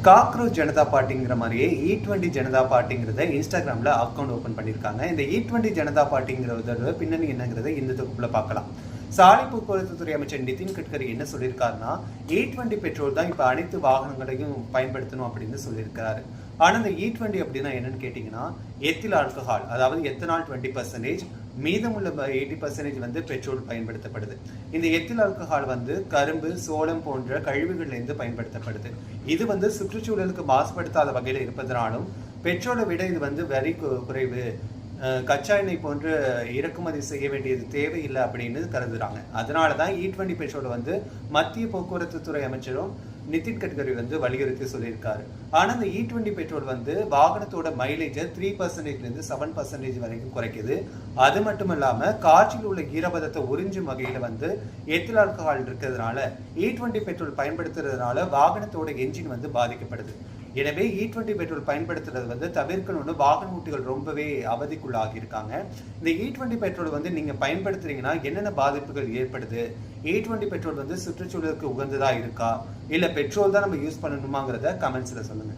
Cockroach Janata பார்ட்டிங்கிற மாதிரியே E20 Janata பார்ட்டிங்கிறத இன்ஸ்டாகிராமில் account open பண்ணியிருக்காங்க. இந்த E20 ஜனதா பார்ட்டிங்கிறதோட பின்னணி என்னங்கிறத இந்த தொகுப்புல பார்க்கலாம். சாலை போக்குவரத்து துறை அமைச்சர் நிதின் கட்கரி என்ன சொல்லியிருக்காருன்னா, E20 பெட்ரோல் தான் இப்போ அனைத்து வாகனங்களையும் பயன்படுத்தணும் அப்படின்னு சொல்லியிருக்காரு. ஆனால் இந்த E20 அப்படின்னா என்னன்னு கேட்டிங்கன்னா, எத்தில் ஆல்கஹால், அதாவது எத்தனால் 20%, மீதமுள்ள 80% வந்து பெட்ரோல் பயன்படுத்தப்படுது. இந்த எத்தில் ஆல்கஹால் வந்து கரும்பு, சோளம் போன்ற கழிவுகள்லேருந்து பயன்படுத்தப்படுது. இது வந்து சுற்றுச்சூழலுக்கு மாசுபடுத்தாத வகையில் இருப்பதனாலும் பெட்ரோலை விட இது வந்து வரி குறைவு, கச்சா எண்ணெய் போன்று இறக்குமதி செய்ய வேண்டியது தேவையில்லை அப்படின்னு கருதுறாங்க. அதனால தான் E20 பெட்ரோலை வந்து மத்திய போக்குவரத்து துறை அமைச்சரும் நிதின் கட்கரி வந்து வலியுறுத்தி சொல்லியிருக்காரு. ஆனால் இந்த E20 பெட்ரோல் வந்து வாகனத்தோட மைலேஜை 3%லேருந்து 7% வரைக்கும் குறைக்குது. அது மட்டும் இல்லாமல் காற்றில் உள்ள ஈரப்பதத்தை உறிஞ்சும் வகையில் வந்து எத்தில் ஆல்கஹால் இருக்கிறதுனால E20 பெட்ரோல் பயன்படுத்துறதுனால வாகனத்தோட என்ஜின் வந்து பாதிக்கப்படுது. எனவே E20 பெட்ரோல் பயன்படுத்துறது வந்து தவிர்க்கணும்னு வாகன ஓட்டிகள் ரொம்பவே அவதிக்குள்ளாகி இருக்காங்க. இந்த E20 பெட்ரோல் வந்து நீங்க பயன்படுத்துறீங்கன்னா என்னென்ன பாதிப்புகள் ஏற்படுது, E20 பெட்ரோல் வந்து சுற்றுச்சூழலுக்கு உகந்ததா இருக்கா, இல்ல பெட்ரோல் தான் நம்ம யூஸ் பண்ணணுமாங்கிறத கமெண்ட்ஸ்ல சொல்லுங்க.